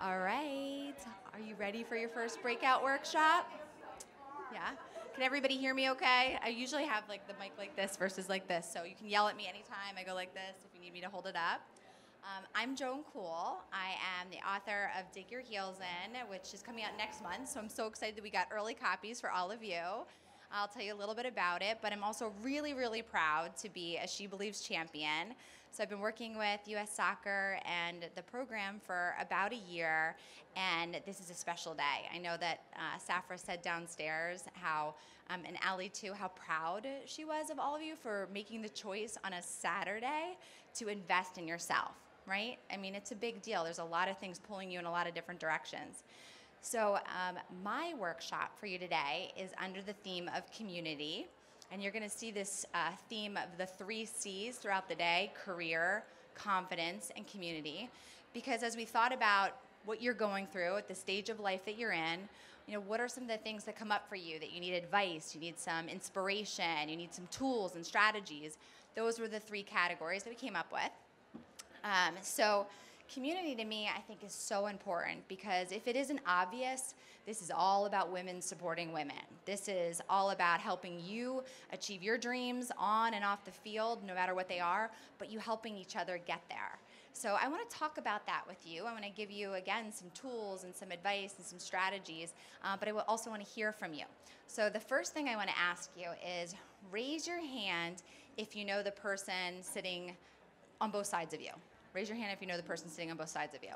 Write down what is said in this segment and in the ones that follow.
All right. Are you ready for your first breakout workshop? Yeah. Can everybody hear me okay? I usually have like the mic like this versus like this, so you can yell at me anytime I go like this if you need me to hold it up. I'm Joan Kuhl. I am the author of Dig Your Heels In, which is coming out next month, so I'm so excited that we got early copies for all of you. I'll tell you a little bit about it, but I'm also really, really proud to be a SheBelieves champion. So I've been working with U.S. Soccer and the program for about a year, and this is a special day. I know that Safra said downstairs how, and Allie too, how proud she was of all of you for making the choice on a Saturday to invest in yourself, right? I mean, it's a big deal. There's a lot of things pulling you in a lot of different directions. So my workshop for you today is under the theme of community. And you're going to see this theme of the 3 C's throughout the day: career, confidence, and community. Because as we thought about what you're going through at the stage of life that you're in, you know, what are some of the things that come up for you that you need advice, you need some inspiration, you need some tools and strategies? Those were the 3 categories that we came up with. So community to me, I think, is so important because if it isn't obvious, this is all about women supporting women. This is all about helping you achieve your dreams on and off the field, no matter what they are, but you helping each other get there. So I want to talk about that with you. I want to give you, again, some tools and some advice and some strategies, but I will also want to hear from you. So the first thing I want to ask you is raise your hand if you know the person sitting on both sides of you. Raise your hand if you know the person sitting on both sides of you.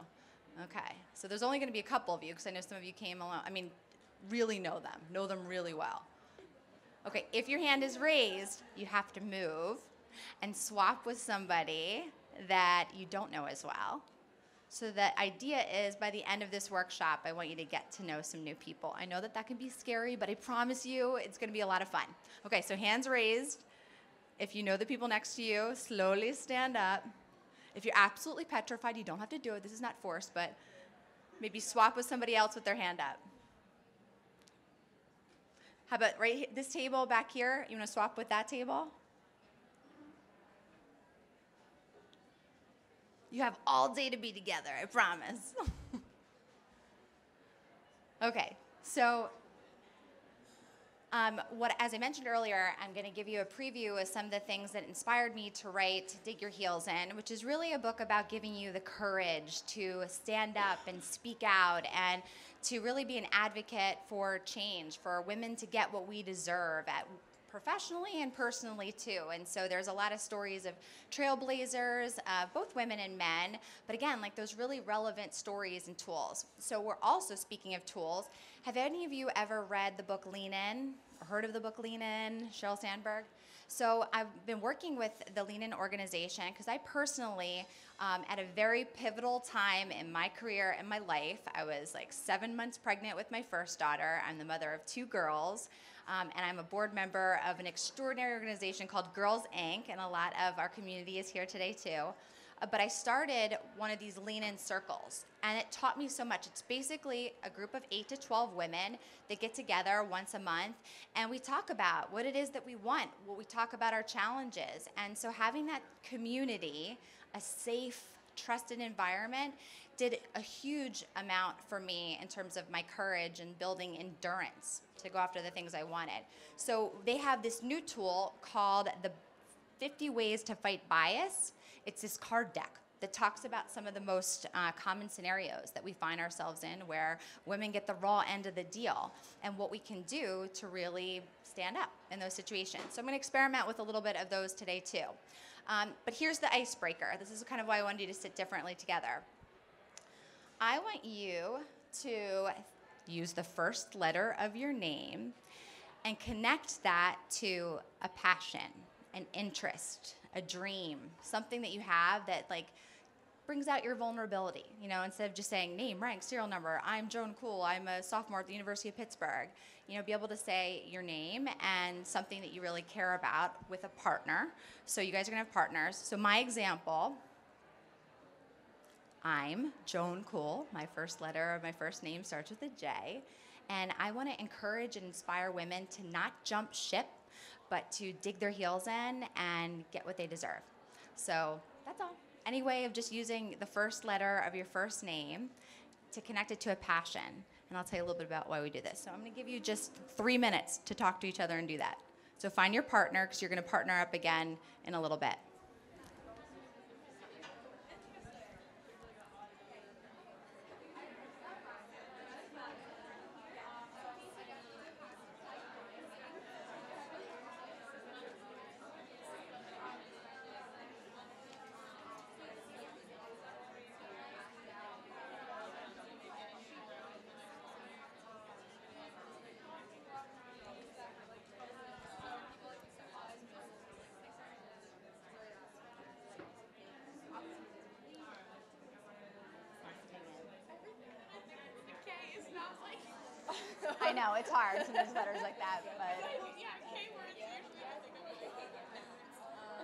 Okay, so there's only going to be a couple of you because I know some of you came along. I mean, really know them really well. Okay, if your hand is raised, you have to move and swap with somebody that you don't know as well. So the idea is by the end of this workshop, I want you to get to know some new people. I know that that can be scary, but I promise you it's going to be a lot of fun. Okay, so hands raised. If you know the people next to you, slowly stand up. If you're absolutely petrified, you don't have to do it. This is not forced, but maybe swap with somebody else with their hand up. How about this table back here? You want to swap with that table? You have all day to be together, I promise. Okay, so as I mentioned earlier, I'm going to give you a preview of some of the things that inspired me to write Dig Your Heels In, which is really a book about giving you the courage to stand up and speak out and to really be an advocate for change, for women to get what we deserve professionally and personally too. And so there's a lot of stories of trailblazers, both women and men, but again, like those really relevant stories and tools. So we're also, speaking of tools, have any of you ever read the book Lean In or heard of the book Lean In, Sheryl Sandberg? So I've been working with the Lean In organization because I personally, at a very pivotal time in my career and my life, I was like 7 months pregnant with my first daughter. I'm the mother of 2 girls. And I'm a board member of an extraordinary organization called Girls Inc., and a lot of our community is here today too. But I started one of these lean-in circles, and it taught me so much. It's basically a group of 8 to 12 women that get together once a month, and we talk about what it is that we want, what we talk about our challenges. And so having that community, a safe, trusted environment, did a huge amount for me in terms of my courage and building endurance to go after the things I wanted. So they have this new tool called the 50 Ways to Fight Bias. It's this card deck that talks about some of the most common scenarios that we find ourselves in where women get the raw end of the deal and what we can do to really stand up in those situations. So I'm going to experiment with a little bit of those today too. But here's the icebreaker. This is kind of why I wanted you to sit differently together. I want you to use the first letter of your name and connect that to a passion, an interest, a dream, something that you have that like brings out your vulnerability. You know, instead of just saying name, rank, serial number, I'm Joan Kuhl, I'm a sophomore at the University of Pittsburgh. You know, be able to say your name and something that you really care about with a partner. So you guys are gonna have partners. So my example, I'm Joan Kuhl. My first letter of my first name starts with a J. And I want to encourage and inspire women to not jump ship, but to dig their heels in and get what they deserve. So that's all. Any way of just using the first letter of your first name to connect it to a passion. And I'll tell you a little bit about why we do this. So I'm going to give you just 3 minutes to talk to each other and do that. So find your partner, because you're going to partner up again in a little bit. I know, it's hard. Sometimes letters like that, but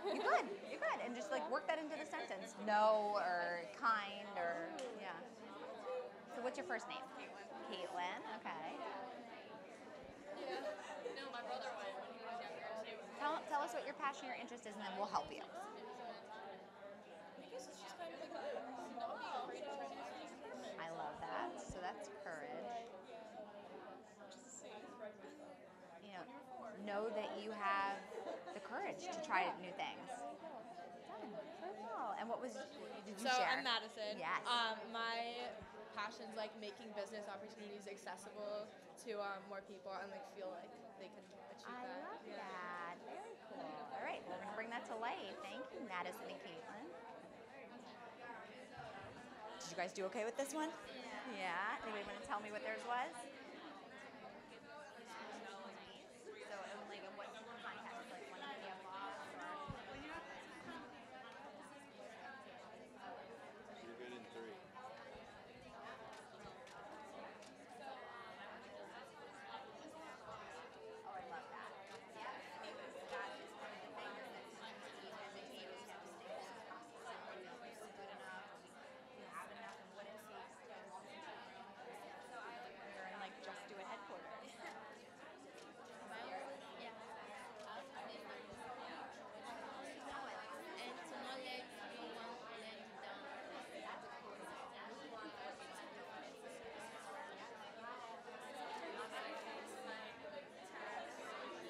you're good. And just like work that into the sentence. No, or kind, or, yeah. So what's your first name? Caitlin, okay. No, my brother went when he was younger too. Tell us what your passion or interest is, and then we'll help you. I guess it's just kind of like not being afraid to try new things. I love that. So that's courage. You know that you have the courage to try new things. Done. So well. And what did you share? I'm Madison. Yes. My passion's like making business opportunities accessible to more people and like feel like they can achieve I that. love that. Very cool. All right, we're going to bring that to light. Thank you, Madison and Caitlin. Did you guys do okay with this one? Yeah. Anybody want to tell me what theirs was? So, like, what context? Like, one of the applause or? You're good in 3. Oh, I love that. Yeah. That is one of the things that Steve has a team is to stay focused on good enough. You have enough of what it takes to you're in like Just Do It headquarters.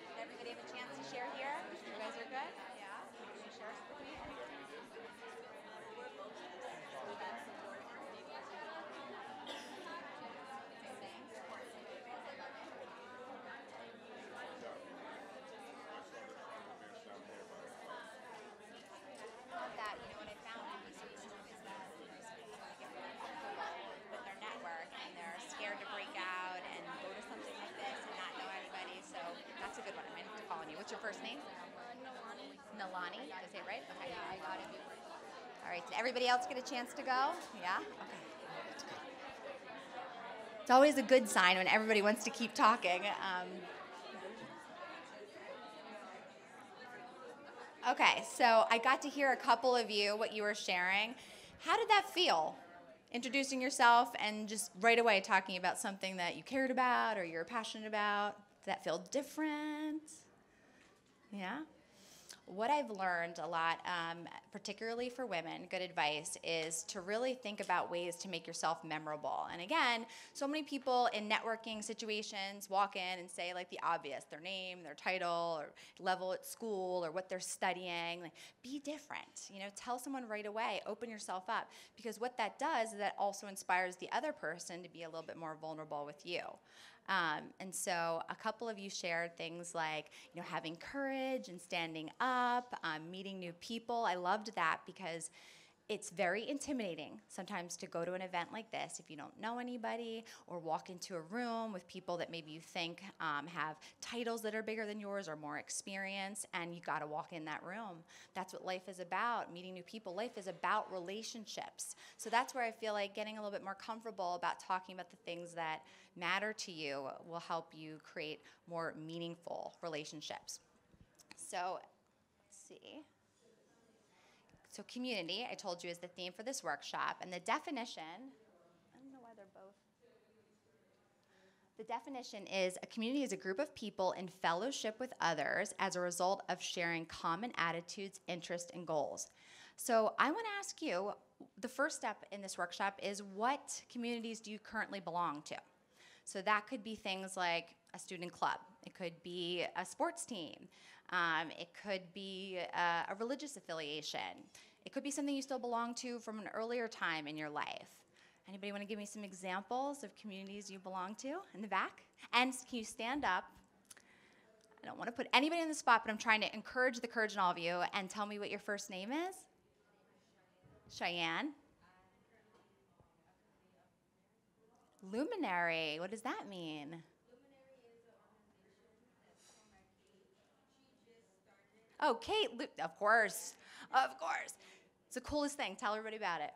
Did everybody have a chance to share here? You guys are good? Yeah. Can you share with me? Love that. You know what I found in this group is that people get really comfortable with their network and they're scared to break out and go to something like this and not know anybody. So that's a good one. I'm going to call on you. What's your first name? Nalani. Nalani. Did I say it right? Okay. Yeah, I got it. All right. Did everybody else get a chance to go? Yeah? Okay. That's good. It's always a good sign when everybody wants to keep talking. Okay, so I got to hear a couple of you, what you were sharing. How did that feel? Introducing yourself and just right away talking about something that you cared about or you're passionate about. Did that feel different? Yeah? What I've learned a lot, particularly for women, good advice, is to really think about ways to make yourself memorable. And again, so many people in networking situations walk in and say like the obvious, their name, their title, or level at school, or what they're studying. Like, be different. You know, tell someone right away, open yourself up. Because what that does is that also inspires the other person to be a little bit more vulnerable with you. And so a couple of you shared things like, you know, having courage and standing up, meeting new people. I loved that because it's very intimidating sometimes to go to an event like this if you don't know anybody, or walk into a room with people that maybe you think have titles that are bigger than yours or more experience, and you got to walk in that room. That's what life is about, meeting new people. Life is about relationships. So that's where I feel like getting a little bit more comfortable about talking about the things that matter to you will help you create more meaningful relationships. So let's see. So community, I told you, is the theme for this workshop. And the definition, I don't know why they're both. The definition is a community is a group of people in fellowship with others as a result of sharing common attitudes, interests, and goals. So I want to ask you, the first step in this workshop is, what communities do you currently belong to? So that could be things like a student club. It could be a sports team. It could be a religious affiliation. It could be something you still belong to from an earlier time in your life. Anybody want to give me some examples of communities you belong to in the back? And can you stand up? I don't want to put anybody on the spot, but I'm trying to encourage the courage in all of you, and tell me what your first name is. Cheyenne. Luminary. What does that mean? Oh, Kate. Of course. Of course. It's the coolest thing. Tell everybody about it.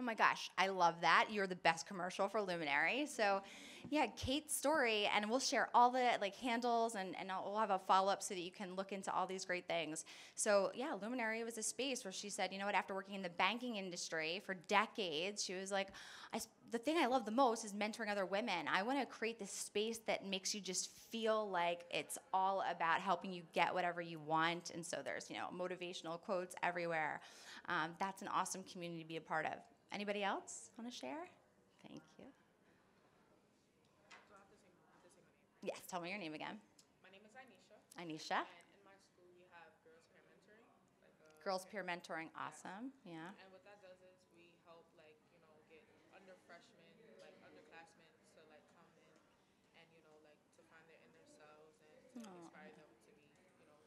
Oh my gosh, I love that. You're the best commercial for Luminary. So, yeah, Kate's story, and we'll share all the handles, and we'll have a follow-up so that you can look into all these great things. So, yeah, Luminary was a space where she said, you know what, after working in the banking industry for decades, she was like, the thing I love the most is mentoring other women. I want to create this space that makes you just feel like it's all about helping you get whatever you want. And so there's, motivational quotes everywhere. That's an awesome community to be a part of. Anybody else want to share? Thank you. So I have to say my name. Yes, tell me your name again. My name is Anisha. Anisha. And in my school we have girls peer mentoring. Girls peer mentoring, awesome. Yeah. And what that does is we help get underfreshmen, underclassmen to come in and to find their inner selves and to inspire them to be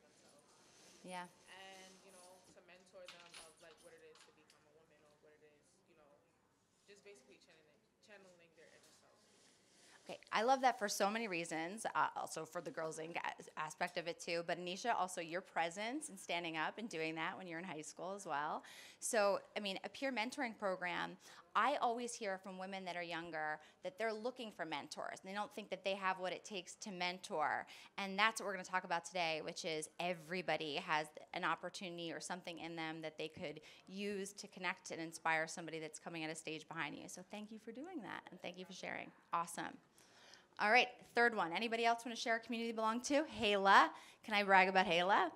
themselves. Yeah. And to mentor them of what it is to become a woman, or what it is just basically channeling their inner selves. Okay, I love that for so many reasons, also for the Girls Inc. aspect of it too, but Anisha, also your presence and standing up and doing that when you're in high school as well. So, a peer mentoring program, I always hear from women that are younger that they're looking for mentors. They don't think that they have what it takes to mentor, and that's what we're going to talk about today, which is everybody has an opportunity or something in them that they could use to connect and inspire somebody that's coming at a stage behind you. So thank you for doing that, and thank you for sharing. Awesome. All right, third one. Anybody else want to share a community they belong to? Hala. Can I brag about Hala?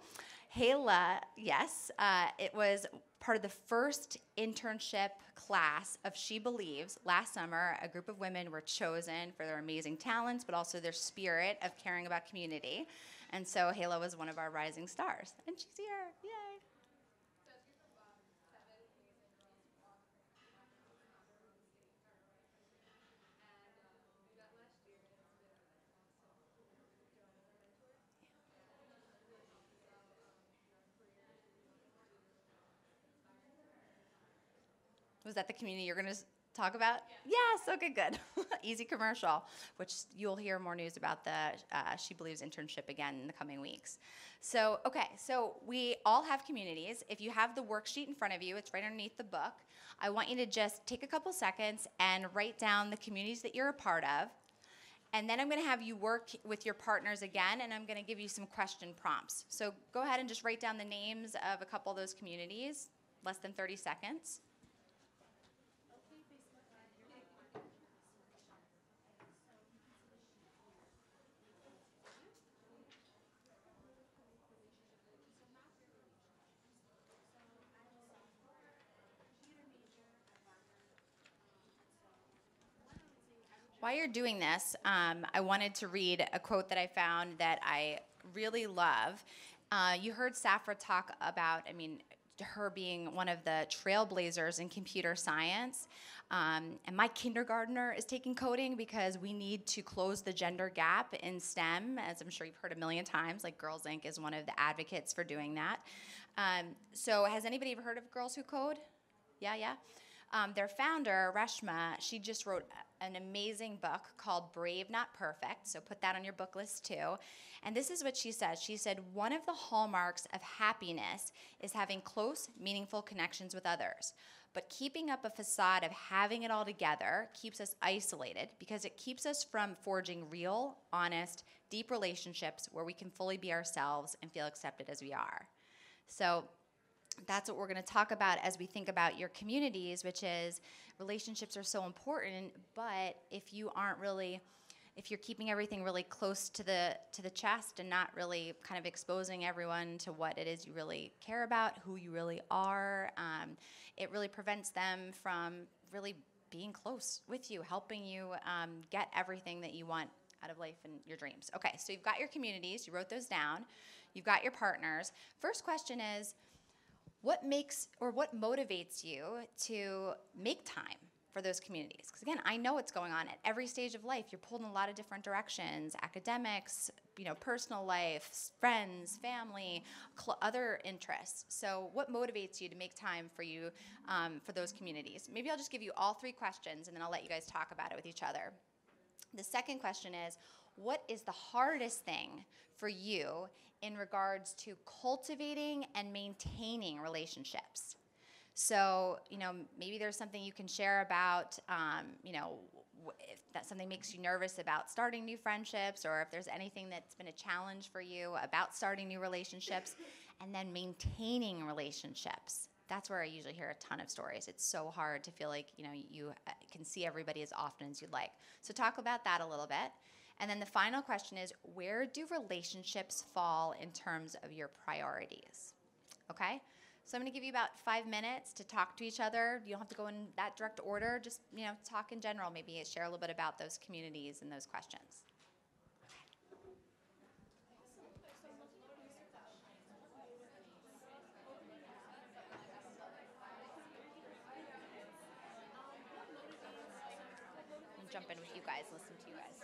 Hala, yes. It was part of the first internship class of SheBelieves last summer. A group of women were chosen for their amazing talents, but also their spirit of caring about community. And so Hala was one of our rising stars. And she's here. Yay. Was that the community you're going to talk about? Yeah. Yes, okay, good. Easy commercial, which you'll hear more news about the SheBelieves internship again in the coming weeks. So, okay, so we all have communities. If you have the worksheet in front of you, it's right underneath the book. I want you to just take a couple seconds and write down the communities that you're a part of. And then I'm going to have you work with your partners again, and I'm going to give you some question prompts. So go ahead and just write down the names of a couple of those communities, less than 30 seconds. While you're doing this, I wanted to read a quote that I found that I really love. You heard Safra talk about, her being one of the trailblazers in computer science. And my kindergartner is taking coding because we need to close the gender gap in STEM, as I'm sure you've heard a million times. Girls Inc. is one of the advocates for doing that. So has anybody ever heard of Girls Who Code? Yeah. Their founder, Reshma, she just wrote an amazing book called Brave Not Perfect, so put that on your book list too. And this is what she says. She said, one of the hallmarks of happiness is having close, meaningful connections with others. But keeping up a facade of having it all together keeps us isolated because it keeps us from forging real, honest, deep relationships where we can fully be ourselves and feel accepted as we are. So that's what we're going to talk about as we think about your communities, which is relationships are so important, but if you're keeping everything really close to the chest and not really kind of exposing everyone to what it is you really care about, who you really are, it really prevents them from really being close with you, helping you get everything that you want out of life and your dreams. Okay, so you've got your communities, you wrote those down, you've got your partners. First question is, what motivates you to make time for those communities? Because again, I know what's going on at every stage of life. You're pulled in a lot of different directions: academics, personal life, friends, family, other interests. So, what motivates you to make time for those communities? Maybe I'll just give you all three questions, and then I'll let you guys talk about it with each other. The second question is, what is the hardest thing for you in regards to cultivating and maintaining relationships? So, maybe there's something you can share about, if that something makes you nervous about starting new friendships, or if there's anything that's been a challenge for you about starting new relationships, and then maintaining relationships. That's where I usually hear a ton of stories. It's so hard to feel like, you can see everybody as often as you'd like. So talk about that a little bit. And then the final question is, where do relationships fall in terms of your priorities? Okay? So I'm going to give you about 5 minutes to talk to each other. You don't have to go in that direct order. Just, talk in general. Maybe share a little bit about those communities and those questions. I'll jump in with you guys, listen to you guys.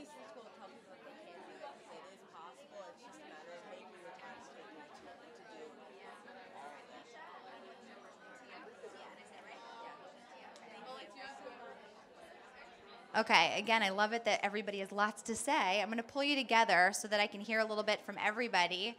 least in school, tell people that they can do it because it is possible. It's just a matter of making the time to take to do all of it. Okay, again, I love it that everybody has lots to say. I'm going to pull you together so that I can hear a little bit from everybody.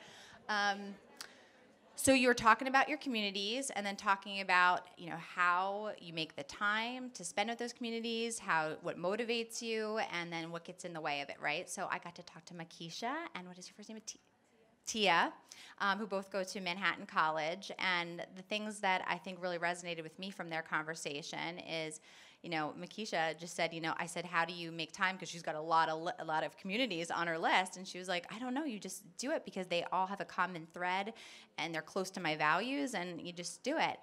So you were talking about your communities and then talking about, how you make the time to spend with those communities, what motivates you, and then what gets in the way of it, right? So I got to talk to Makisha, and what is your first name? Tia, who both go to Manhattan College. And the things that I think really resonated with me from their conversation is, Makisha just said, I said, how do you make time? Because she's got a lot of communities on her list. And she was like, I don't know, you just do it because they all have a common thread and they're close to my values and you just do it.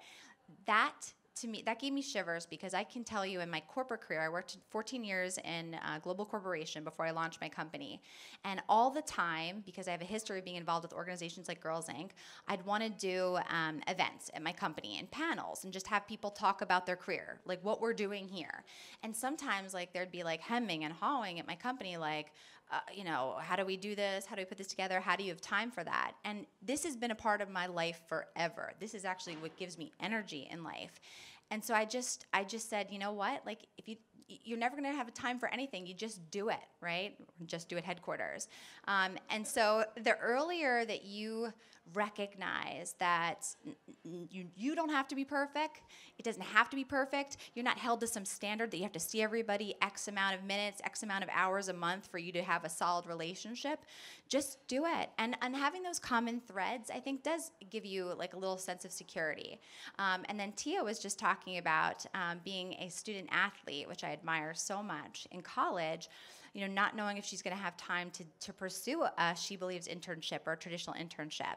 That, to me, that gave me shivers because I can tell you in my corporate career, I worked 14 years in a global corporation before I launched my company. And all the time, because I have a history of being involved with organizations like Girls Inc., I'd want to do events at my company and panels and just have people talk about their career, like what we're doing here. And sometimes there'd be hemming and hawing at my company, how do we do this? How do we put this together? How do you have time for that? And this has been a part of my life forever. This is actually what gives me energy in life. And so I just said, you know what? If you're never going to have a time for anything. You just do it, right? Just do it headquarters. And so the earlier that you recognize that you don't have to be perfect, it doesn't have to be perfect. You're not held to some standard that you have to see everybody X amount of minutes, X amount of hours a month for you to have a solid relationship. Just do it. And having those common threads, I think, does give you a little sense of security. And then Tia was just talking about being a student athlete, which I admire so much in college. Not knowing if she's going to have time to pursue a SheBelieves internship or a traditional internship.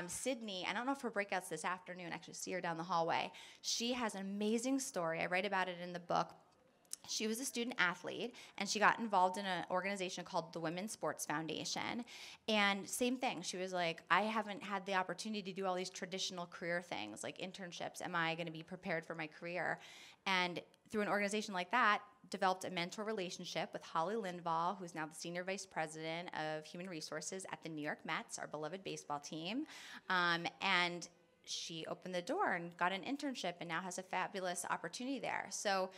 Sydney, I don't know if her breakout's this afternoon. I actually see her down the hallway. She has an amazing story. I write about it in the book. She was a student athlete, and she got involved in an organization called the Women's Sports Foundation. And same thing. She was like, I haven't had the opportunity to do all these traditional career things like internships. Am I going to be prepared for my career? And through an organization like that, developed a mentor relationship with Holly Lindvall, who's now the Senior Vice President of Human Resources at the New York Mets, our beloved baseball team. And she opened the door and got an internship and now has a fabulous opportunity there. So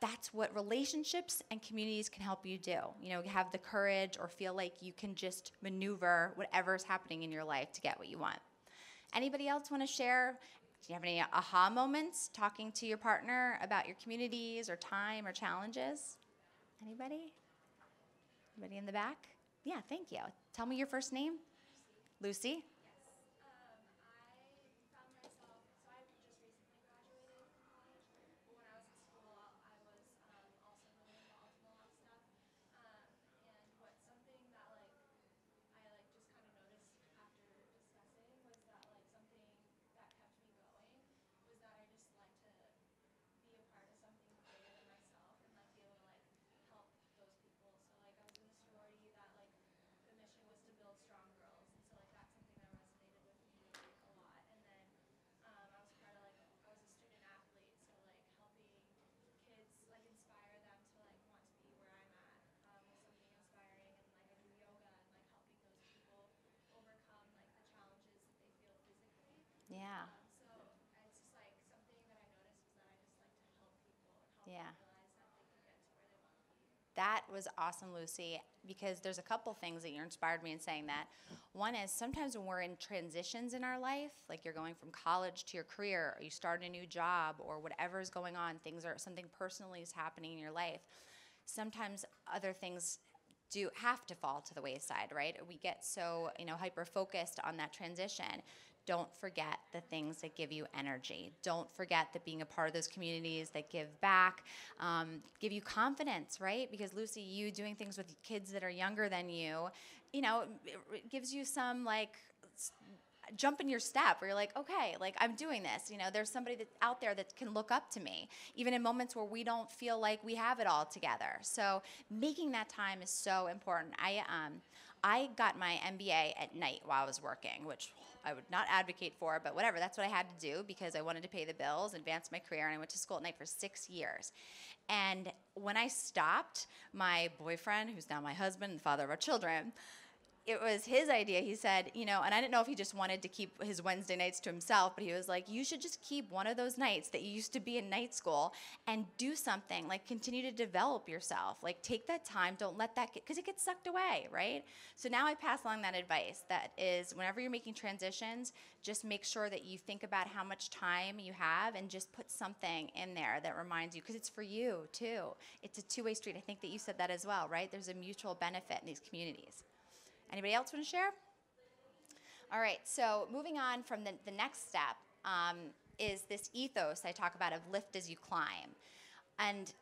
that's what relationships and communities can help you do. Have the courage or feel like you can just maneuver whatever's happening in your life to get what you want. Anybody else want to share? Do you have any aha moments talking to your partner about your communities or time or challenges? Anybody? Anybody in the back? Yeah, thank you. Tell me your first name. Lucy? Yeah. Yeah. That was awesome, Lucy, because there's a couple things that you inspired me in saying that. One is sometimes when we're in transitions in our life, like you're going from college to your career, or you start a new job, or whatever is going on, something personally is happening in your life. Sometimes other things do have to fall to the wayside, right? We get so hyper-focused on that transition. Don't forget the things that give you energy. Don't forget that being a part of those communities that give back, give you confidence, right? Because Lucy, you doing things with kids that are younger than you, it gives you some jump in your step where you're like, okay, I'm doing this. There's somebody that's out there that can look up to me, even in moments where we don't feel like we have it all together. So making that time is so important. I got my MBA at night while I was working, which I would not advocate for, but whatever. That's what I had to do because I wanted to pay the bills, advance my career, and I went to school at night for 6 years. And when I stopped, my boyfriend, who's now my husband and father of our children, it was his idea. He said, and I didn't know if he just wanted to keep his Wednesday nights to himself, but he was like, you should just keep one of those nights that you used to be in night school and do something, like continue to develop yourself. Like take that time, don't let that get, because it gets sucked away, right? So now I pass along that advice that is whenever you're making transitions, just make sure that you think about how much time you have and just put something in there that reminds you, because it's for you too. It's a two-way street. I think that you said that as well, right? There's a mutual benefit in these communities. Anybody else want to share? All right, so moving on from the next step is this ethos I talk about of lift as you climb. And,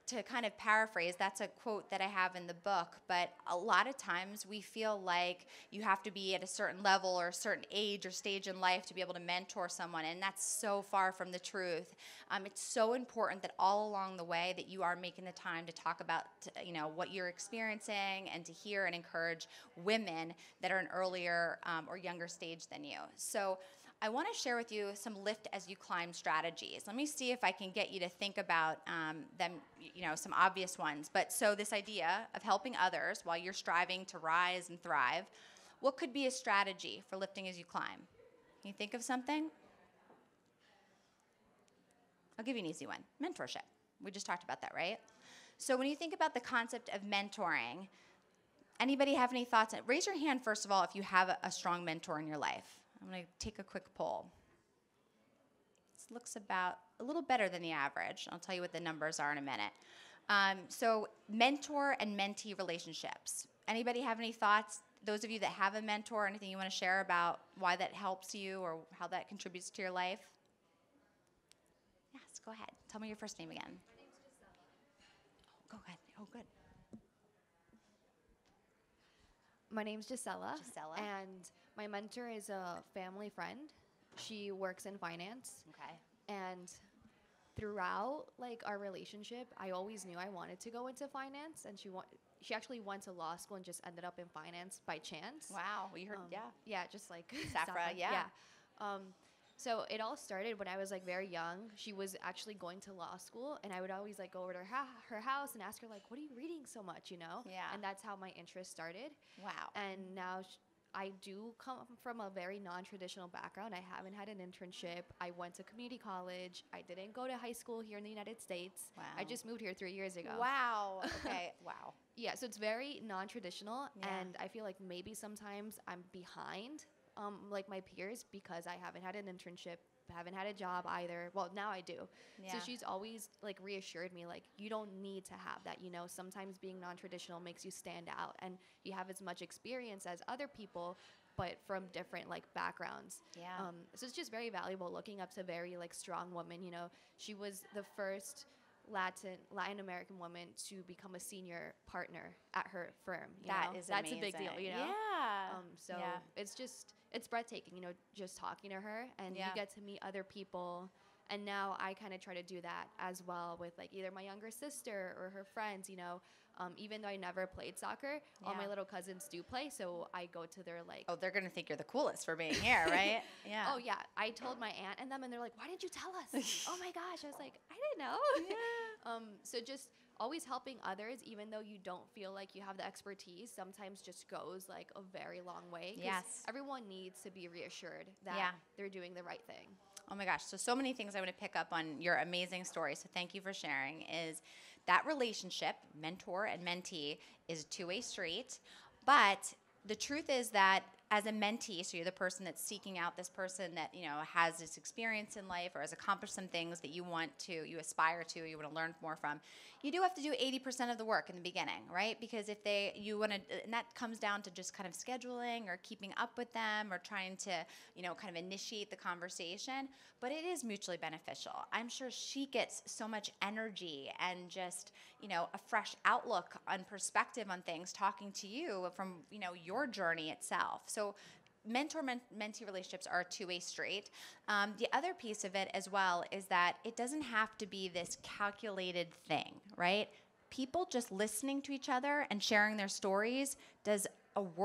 to kind of paraphrase, that's a quote that I have in the book, but a lot of times we feel like you have to be at a certain level or a certain age or stage in life to be able to mentor someone, and that's so far from the truth. It's so important that all along the way that you are making the time to talk about, what you're experiencing and to hear and encourage women that are an earlier or younger stage than you. So I want to share with you some lift as you climb strategies. Let me see if I can get you to think about them, some obvious ones. But so this idea of helping others while you're striving to rise and thrive, what could be a strategy for lifting as you climb? Can you think of something? I'll give you an easy one. Mentorship. We just talked about that, right? So when you think about the concept of mentoring, anybody have any thoughts? Raise your hand, first of all, if you have a strong mentor in your life. I'm going to take a quick poll. This looks about a little better than the average. I'll tell you what the numbers are in a minute. So mentor and mentee relationships. Anybody have any thoughts? Those of you that have a mentor, anything you want to share about why that helps you or how that contributes to your life? Yes, go ahead. Tell me your first name again. My name's Gisela. Oh, go ahead. Oh, good. My name's Gisela. Gisela. And my mentor is a family friend. She works in finance. Okay. And throughout our relationship, I always knew I wanted to go into finance, and she actually went to law school and just ended up in finance by chance. Wow. We heard, yeah. Yeah, just like Safra, yeah. So it all started when I was very young. She was actually going to law school, and I would always go over to her house and ask her what are you reading so much, Yeah. And that's how my interest started. Wow. And now I do come from a very non-traditional background. I haven't had an internship. I went to community college. I didn't go to high school here in the United States. Wow. I just moved here 3 years ago. Wow. Okay. Wow. Yeah, so it's very non-traditional, Yeah. and I feel like maybe sometimes I'm behind my peers because I haven't had an internship, haven't had a job either. Well, now I do. Yeah. So she's always reassured me you don't need to have that. Sometimes being non-traditional makes you stand out, and you have as much experience as other people, but from different backgrounds. Yeah. So it's just very valuable looking up to very strong women. She was the first Latin American woman to become a senior partner at her firm. That's a big deal. Yeah. So Yeah. it's breathtaking. Just talking to her, and Yeah. you get to meet other people. And now I kind of try to do that as well with either my younger sister or her friends. Even though I never played soccer, all my Yeah. little cousins do play. So I go to their Oh, they're going to think you're the coolest for being here, right? Yeah. Oh, yeah. I told my aunt and them, and they're like, why didn't you tell us? Oh, my gosh. I was like, I didn't know. Yeah. So just always helping others, even though you don't feel like you have the expertise, sometimes just goes a very long way. 'Cause Yes. everyone needs to be reassured that Yeah. they're doing the right thing. Oh my gosh, so many things I want to pick up on your amazing story. So thank you for sharing. Is that relationship, mentor and mentee, is a two-way street. But the truth is that as a mentee, so you're the person that's seeking out this person that has this experience in life or has accomplished some things that you aspire to, you want to learn more from. You do have to do 80% of the work in the beginning, right? Because if and that comes down to just kind of scheduling or keeping up with them or trying to, kind of initiate the conversation. But it is mutually beneficial. I'm sure she gets so much energy and just, a fresh outlook on perspective on things talking to you from, your journey itself. So mentor-mentee relationships are a two-way street. The other piece of it as well is that it doesn't have to be this calculated thing, right? People just listening to each other and sharing their stories does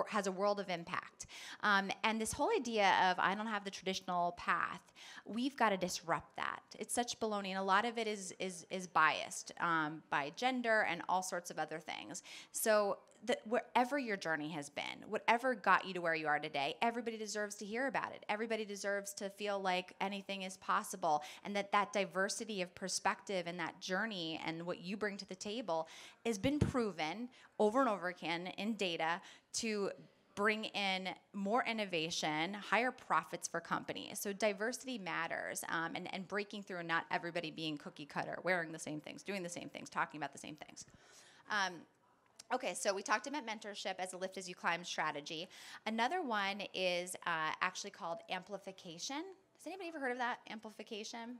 has a world of impact. And this whole idea of I don't have the traditional path, we've got to disrupt that. It's such baloney, and a lot of it is biased by gender and all sorts of other things. So that wherever your journey has been, whatever got you to where you are today, everybody deserves to hear about it. Everybody deserves to feel like anything is possible, and that diversity of perspective and that journey and what you bring to the table has been proven over and over again in data to bring in more innovation, higher profits for companies. So diversity matters, and breaking through and not everybody being cookie cutter, wearing the same things, doing the same things, talking about the same things. Okay, so we talked about mentorship as a lift as you climb strategy. Another one is actually called amplification. Has anybody ever heard of that, amplification?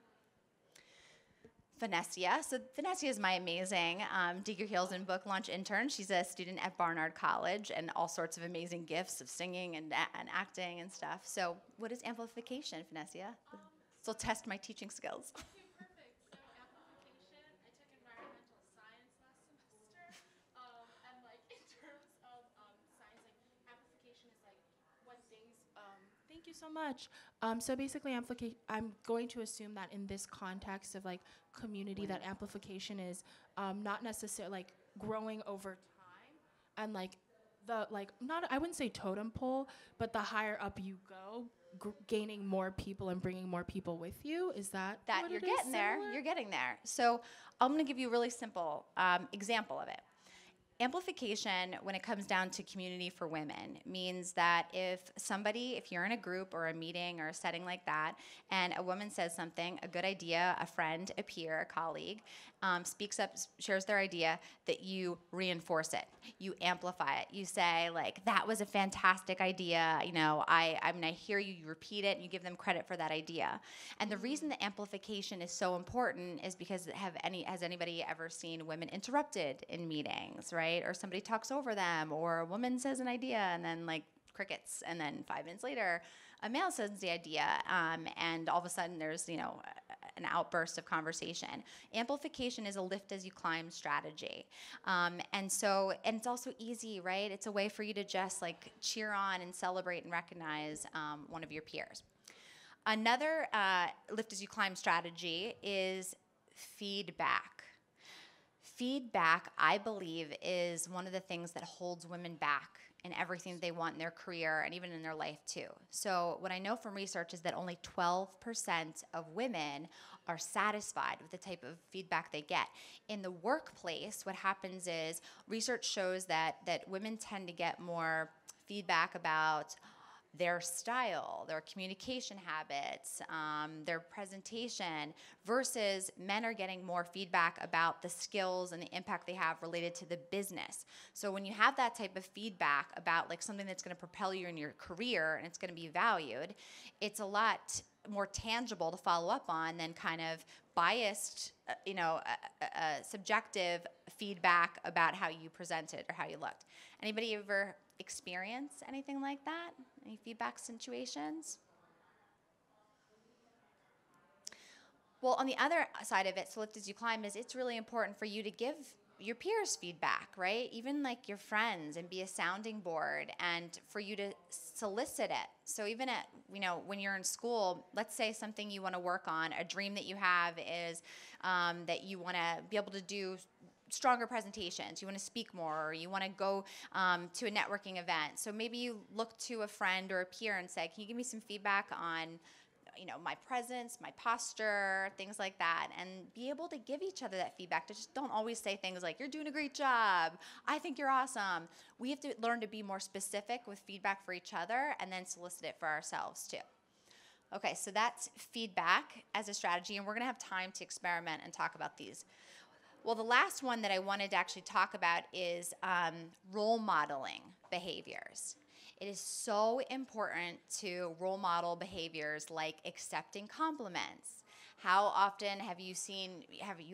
Finesse. So Finesse is my amazing Dig Your Heels in Book Launch intern. She's a student at Barnard College and all sorts of amazing gifts of singing and acting and stuff. So what is amplification, Finesse? This will test my teaching skills. Thank you so much. So basically, I'm going to assume that in this context of like community, that amplification is not necessarily like growing over time, and like I wouldn't say totem pole, but the higher up you go, gaining more people and bringing more people with you. Is that what you're it is? getting there? Similar? You're getting there. So I'm going to give you a really simple example of it. Amplification, when it comes down to community for women, means that if you're in a group or a meeting or a setting like that, and a woman says something, a good idea, a friend, a peer, a colleague, speaks up, shares their idea, that you reinforce it. You amplify it. You say, like, that was a fantastic idea. You know, I hear you, you repeat it, and you give them credit for that idea. And the reason the amplification is so important is because has anybody ever seen women interrupted in meetings, right? Or somebody talks over them, or a woman says an idea and then like crickets, and then 5 minutes later a male says the idea, and all of a sudden there's an outburst of conversation. Amplification is a lift as you climb strategy, and it's also easy, right? It's a way for you to just like cheer on and celebrate and recognize one of your peers. Another lift as you climb strategy is feedback. Feedback, I believe, is one of the things that holds women back in everything they want in their career and even in their life too. So what I know from research is that only 12% of women are satisfied with the type of feedback they get. In the workplace, what happens is research shows that women tend to get more feedback about their style, their communication habits, their presentation, versus men are getting more feedback about the skills and the impact they have related to the business. So when you have that type of feedback about like something that's going to propel you in your career and it's going to be valued, it's a lot more tangible to follow up on than kind of biased, subjective feedback about how you presented or how you looked. Anybody ever experience anything like that? Any feedback situations? Well, on the other side of it, so lift as you climb, is it's really important for you to give your peers feedback, right? Even like your friends, and be a sounding board, and for you to solicit it. So even at, when you're in school, let's say something you want to work on, a dream that you have is that you want to be able to do stronger presentations, you want to speak more, or you want to go to a networking event. So maybe you look to a friend or a peer and say, can you give me some feedback on my presence, my posture, things like that, and be able to give each other that feedback. Just don't always say things like, you're doing a great job, I think you're awesome. We have to learn to be more specific with feedback for each other and then solicit it for ourselves too. Okay, so that's feedback as a strategy, and we're going to have time to experiment and talk about these. Well, the last one that I wanted to actually talk about is role modeling behaviors. It is so important to role model behaviors like accepting compliments. How often have you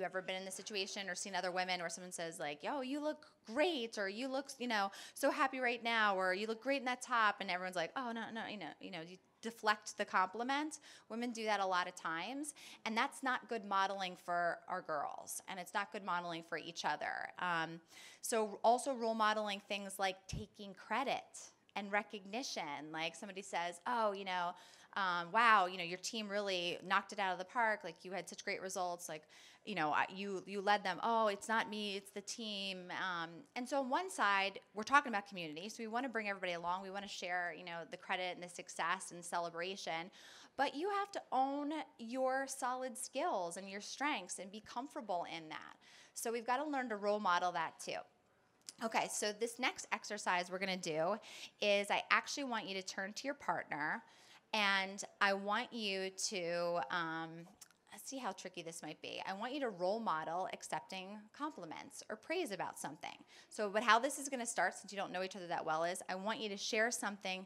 ever been in this situation or seen other women where someone says like, yo, you look great, or you look, so happy right now, or you look great in that top, and everyone's like, oh, no, you deflect the compliment. Women do that a lot of times, and that's not good modeling for our girls, and it's not good modeling for each other. So also role modeling things like taking credit and recognition. Like somebody says, oh, wow, your team really knocked it out of the park. Like you had such great results. Like, you led them. Oh, it's not me, it's the team. And so on one side, we're talking about community. So we want to bring everybody along. We want to share, the credit and the success and celebration. But you have to own your solid skills and your strengths and be comfortable in that. So we've got to learn to role model that too. Okay, so this next exercise we're going to do is I actually want you to turn to your partner, and I want you to, let's see how tricky this might be. I want you to role model accepting compliments or praise about something. But how this is going to start, since you don't know each other that well, is I want you to share something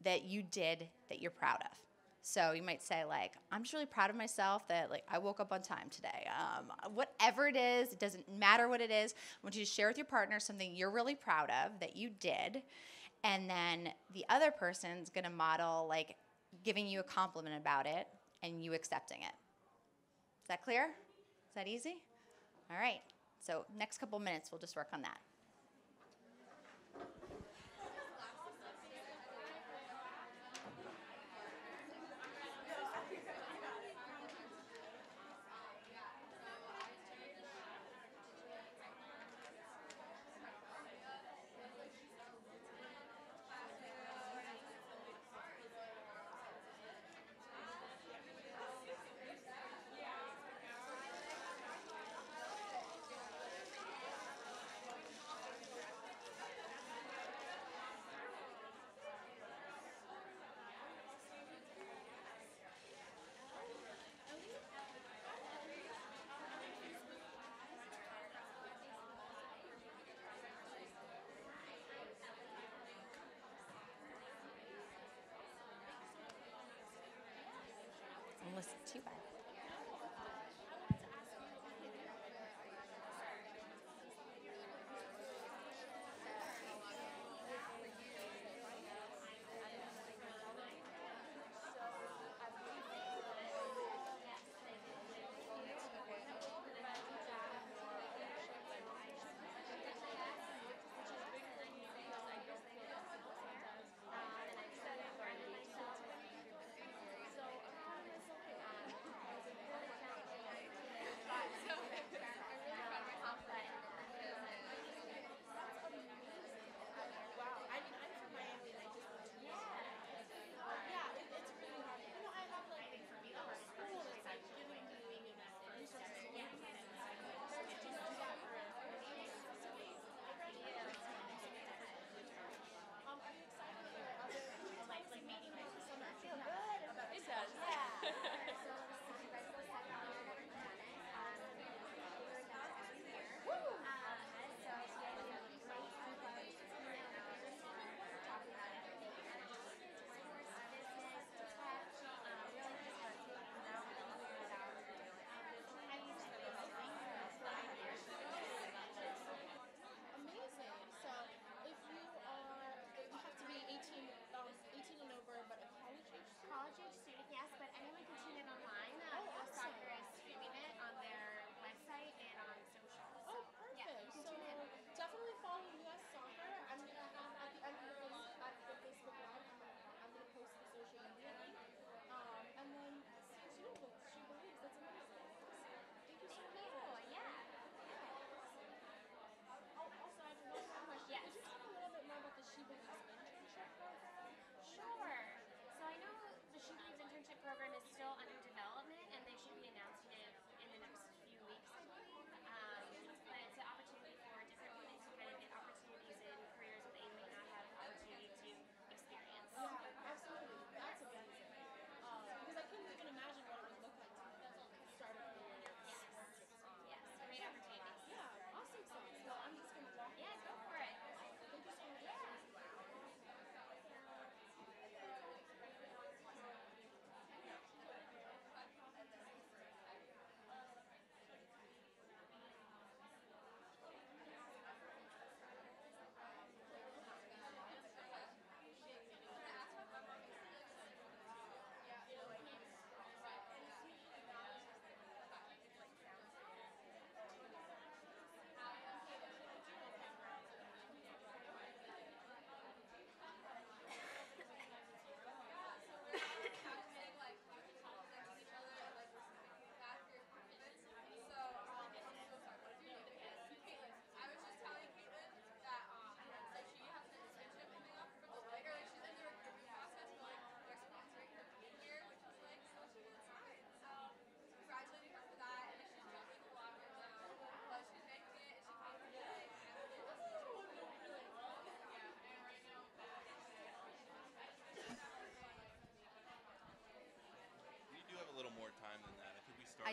that you did that you're proud of. So you might say, like, I'm just really proud of myself that, like, I woke up on time today. Whatever it is, it doesn't matter what it is. I want you to share with your partner something you're really proud of that you did. And then the other person's going to model, like, giving you a compliment about it and you accepting it. Is that clear? Is that easy? All right. So next couple minutes, we'll just work on that.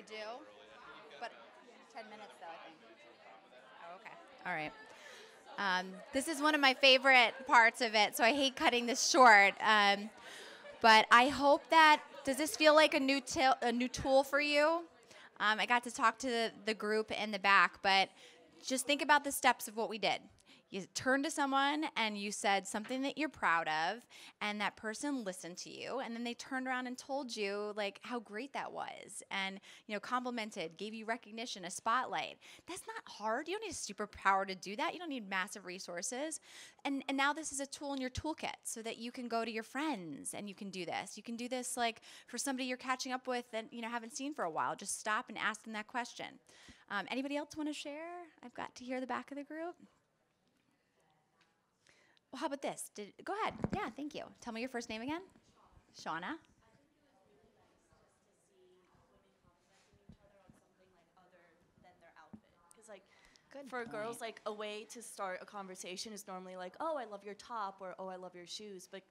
I do, but 10 minutes though, I think. Oh, okay. All right. This is one of my favorite parts of it, so I hate cutting this short. But I hope that, does this feel like a new tool for you? I got to talk to the group in the back, but just think about the steps of what we did. You turned to someone and you said something that you're proud of, and that person listened to you, and then they turned around and told you like how great that was, and complimented, gave you recognition, a spotlight. That's not hard. You don't need a superpower to do that. You don't need massive resources. And now this is a tool in your toolkit so that you can go to your friends and you can do this. You can do this like for somebody you're catching up with that haven't seen for a while. Just stop and ask them that question. Anybody else want to share? I've got to hear the back of the group. Well, how about this? Go ahead. Yeah, thank you. Tell me your first name again. Shauna. Good for point. Girls, like a way to start a conversation is normally like, oh, I love your top, or oh, I love your shoes, but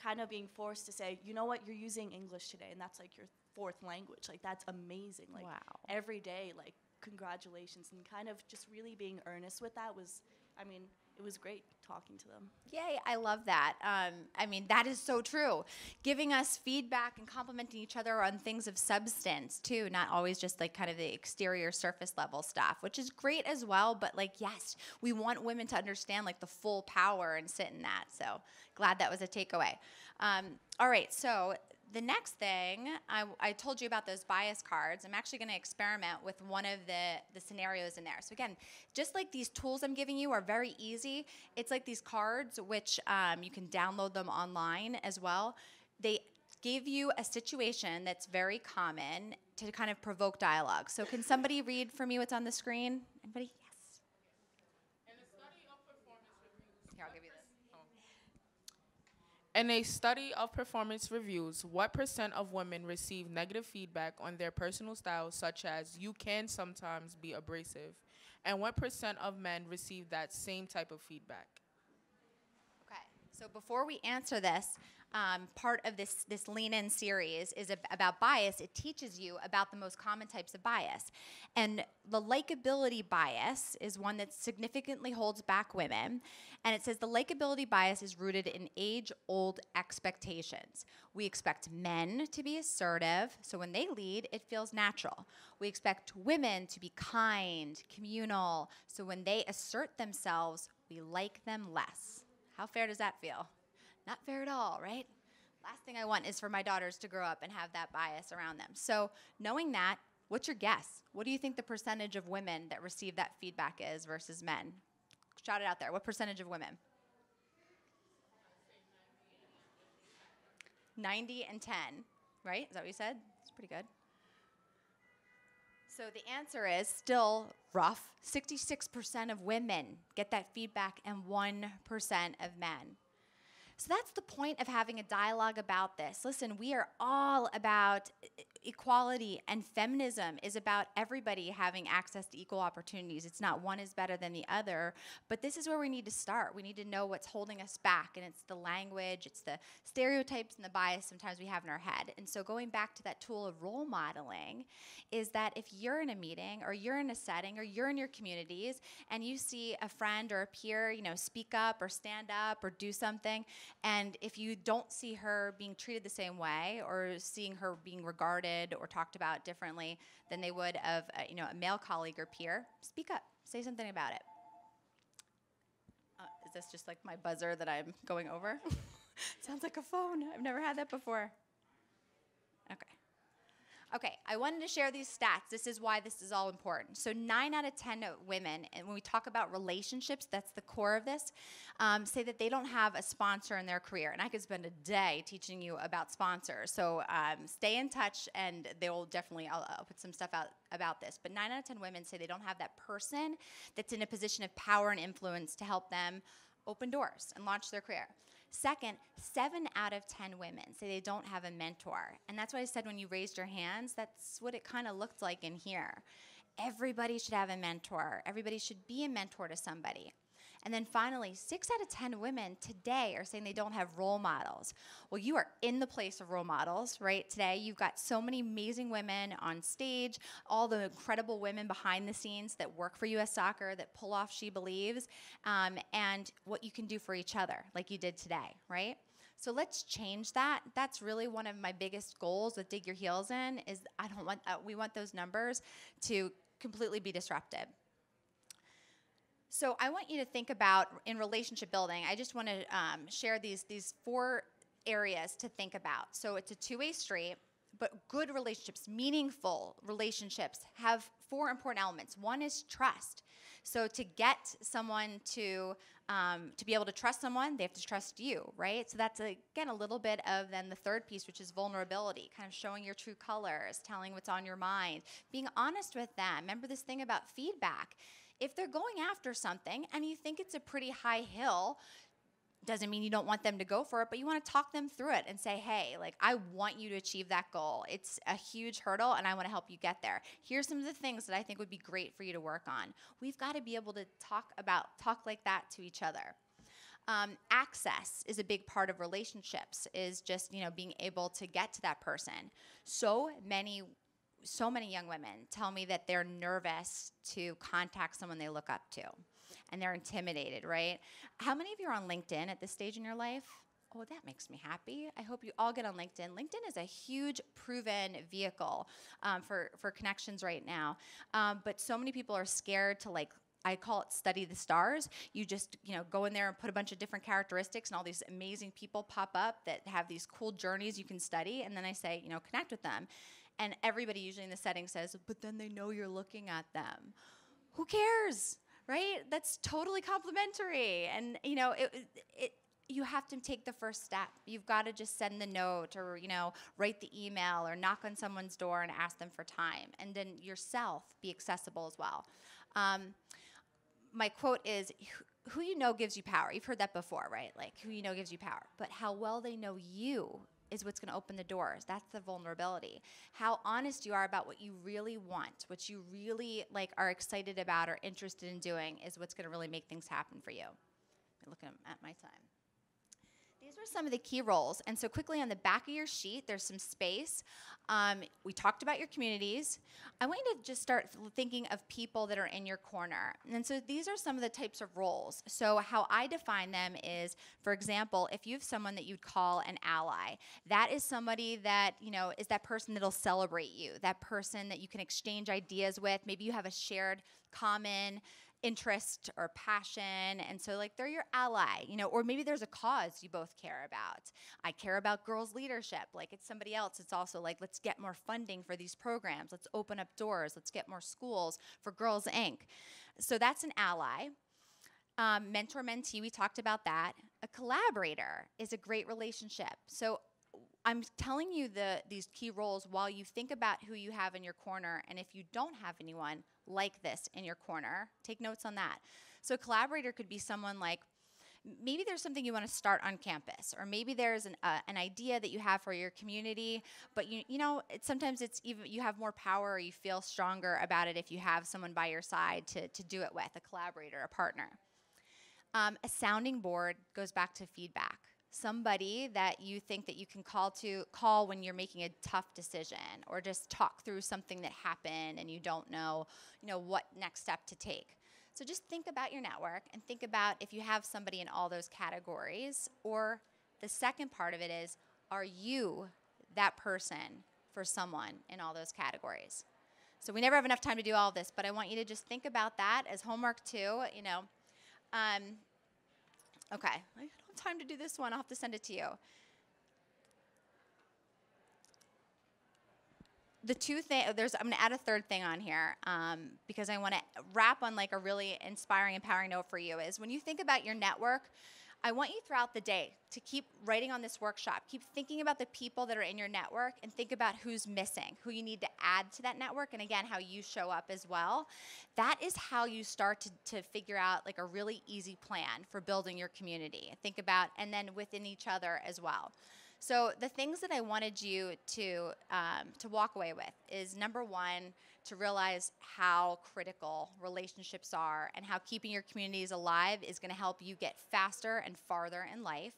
kind of being forced to say, you know what, you're using English today, and that's like your fourth language. Like that's amazing. Like wow. Every day, like congratulations, and kind of just really being earnest with that was, it was great talking to them. Yay, I love that. That is so true. Giving us feedback and complimenting each other on things of substance too, not always just like kind of the exterior surface level stuff, which is great as well. But like, yes, we want women to understand like the full power and sit in that. So glad that was a takeaway. All right, so the next thing, I told you about those bias cards. I'm actually going to experiment with one of the scenarios in there. So again, just like these tools I'm giving you are very easy, it's like these cards, which you can download them online as well. They give you a situation that's very common to kind of provoke dialogue. So can somebody read for me what's on the screen? Anybody? Yes. In a study of performance reviews. Here, I'll give you this. In a study of performance reviews, what % of women receive negative feedback on their personal styles, such as you can sometimes be abrasive? And what % of men receive that same type of feedback? Okay, so before we answer this, part of this Lean In series is about bias. It teaches you about the most common types of bias. And the likability bias is one that significantly holds back women. And it says the likability bias is rooted in age-old expectations. We expect men to be assertive, so when they lead, it feels natural. We expect women to be kind, communal, so when they assert themselves, we like them less. How fair does that feel? Not fair at all, right? Last thing I want is for my daughters to grow up and have that bias around them. So knowing that, what's your guess? What do you think the percentage of women that receive that feedback is versus men? Shout it out there. What percentage of women? 90 and 10, right? Is that what you said? That's pretty good. So the answer is still rough. 66% of women get that feedback and 1% of men. So that's the point of having a dialogue about this. Listen, we are all about equality, and feminism is about everybody having access to equal opportunities. It's not one is better than the other, but this is where we need to start. We need to know what's holding us back, and it's the language, it's the stereotypes and the bias sometimes we have in our head. And so going back to that tool of role modeling is that if you're in a meeting or you're in a setting or you're in your communities and you see a friend or a peer, speak up or stand up or do something, and if you don't see her being treated the same way or seeing her being regarded or talked about differently than they would of a male colleague or peer, speak up. Say something about it. Is this just like my buzzer that I'm going over? Sounds like a phone. I've never had that before. Okay, I wanted to share these stats. This is why this is all important. So 9 out of 10 women, and when we talk about relationships, that's the core of this, say that they don't have a sponsor in their career. And I could spend a day teaching you about sponsors. So stay in touch, and they will definitely, I'll put some stuff out about this. But 9 out of 10 women say they don't have that person that's in a position of power and influence to help them open doors and launch their career. Second, 7 out of 10 women say they don't have a mentor. And that's why I said when you raised your hands, that's what it kind of looked like in here. Everybody should have a mentor. Everybody should be a mentor to somebody. And then finally, 6 out of 10 women today are saying they don't have role models. Well, you are in the place of role models, right? Today, you've got so many amazing women on stage, all the incredible women behind the scenes that work for US Soccer, that pull off SheBelieves, and what you can do for each other, like you did today, right? So let's change that. That's really one of my biggest goals with Dig Your Heels In, is we want those numbers to completely be disrupted. So I want you to think about, in relationship building, I just want to share these 4 areas to think about. So it's a two-way street, but good relationships, meaningful relationships, have 4 important elements. One is trust. So to get someone to be able to trust someone, they have to trust you, right? So that's, again, a little bit of then the third piece, which is vulnerability, kind of showing your true colors, telling what's on your mind, being honest with them. Remember this thing about feedback. If they're going after something and you think it's a pretty high hill, doesn't mean you don't want them to go for it, but you want to talk them through it and say, hey, like, I want you to achieve that goal. It's a huge hurdle, and I want to help you get there. Here's some of the things that I think would be great for you to work on. We've got to be able to talk like that to each other. Access is a big part of relationships, is just, being able to get to that person. So many young women tell me that they're nervous to contact someone they look up to, and they're intimidated, right? How many of you are on LinkedIn at this stage in your life? Oh, that makes me happy. I hope you all get on LinkedIn. LinkedIn is a huge proven vehicle for connections right now. But so many people are scared to, like, I call it study the stars. You just, go in there and put a bunch of different characteristics, and all these amazing people pop up that have these cool journeys you can study. And then I say, connect with them. And everybody usually in the setting says, but then they know you're looking at them. Who cares, right? That's totally complimentary. And, you have to take the first step. You've got to just send the note, or, write the email, or knock on someone's door and ask them for time. And then yourself be accessible as well. My quote is, who you know gives you power. You've heard that before, right? Like, who you know gives you power. But how well they know you is what's going to open the doors. That's the vulnerability. How honest you are about what you really want, what you really are excited about or interested in doing, is what's going to really make things happen for you. I'm looking at my time. These are some of the key roles. And so quickly, on the back of your sheet, there's some space. We talked about your communities. I want you to just start thinking of people that are in your corner. And so these are some of the types of roles. So how I define them is, for example, if you have someone that you'd call an ally, that is somebody that, is that person that'll celebrate you, that person that you can exchange ideas with. Maybe you have a shared common interest or passion, and so they're your ally, or maybe there's a cause you both care about. I care about girls' leadership. It's somebody else. It's also let's get more funding for these programs. Let's open up doors. Let's get more schools for Girls Inc. So that's an ally. Mentor-mentee, we talked about that. A collaborator is a great relationship. So I'm telling you these key roles while you think about who you have in your corner, and if you don't have anyone like this in your corner, take notes on that. So a collaborator could be someone maybe there's something you want to start on campus, or maybe there's an idea that you have for your community, but sometimes it's even you have more power, or you feel stronger about it if you have someone by your side to do it with, a collaborator, a partner. A sounding board goes back to feedback. Somebody that you think that you can call when you're making a tough decision, or just talk through something that happened and you don't know, what next step to take. So just think about your network and think about if you have somebody in all those categories. Or the second part of it is, are you that person for someone in all those categories? So we never have enough time to do all of this, but I want you to just think about that as homework too, Okay, I don't have time to do this one. I'll have to send it to you. I'm going to add a third thing on here because I want to wrap on a really inspiring, empowering note for you. Is when you think about your network, I want you throughout the day to keep writing on this workshop. Keep thinking about the people that are in your network, and think about who's missing, who you need to add to that network, and again, how you show up as well. That is how you start to figure out a really easy plan for building your community. Think about, and then within each other as well. So the things that I wanted you to walk away with is, number one, to realize how critical relationships are and how keeping your communities alive is going to help you get faster and farther in life.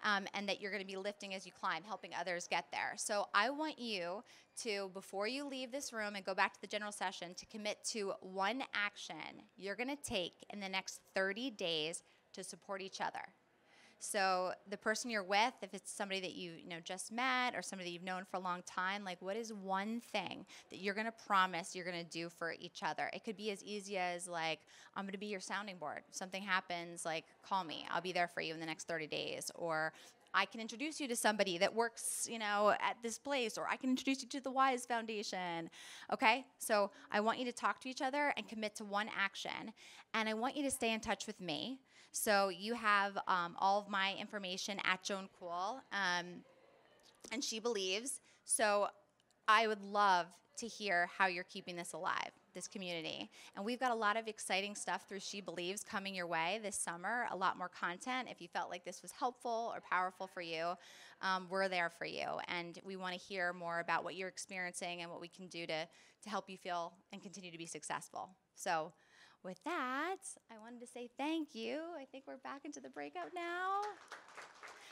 And that you're going to be lifting as you climb, helping others get there. So I want you to, before you leave this room and go back to the general session, to commit to one action you're going to take in the next 30 days to support each other. So the person you're with, if it's somebody that you just met or somebody that you've known for a long time, like what is one thing that you're going to promise you're going to do for each other? It could be as easy as like, I'm going to be your sounding board. If something happens, like call me. I'll be there for you in the next 30 days. Or I can introduce you to somebody that works, at this place, or I can introduce you to the Wise Foundation. Okay? So I want you to talk to each other and commit to one action. And I want you to stay in touch with me. So you have all of my information at Joan Kuhl, and SheBelieves. So I would love to hear how you're keeping this alive, this community. And we've got a lot of exciting stuff through SheBelieves coming your way this summer, a lot more content. If you felt like this was helpful or powerful for you, we're there for you. And we want to hear more about what you're experiencing and what we can do to help you feel and continue to be successful. So with that, I wanted to say thank you. I think we're back into the breakout now.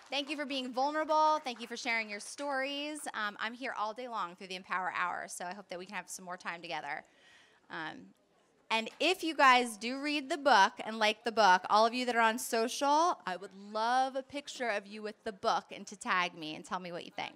Thank you for being vulnerable. Thank you for sharing your stories. I'm here all day long through the Empower Hour, so I hope that we can have some more time together. And if you guys do read the book and like the book, all of you that are on social, I would love a picture of you with the book and to tag me and tell me what you think.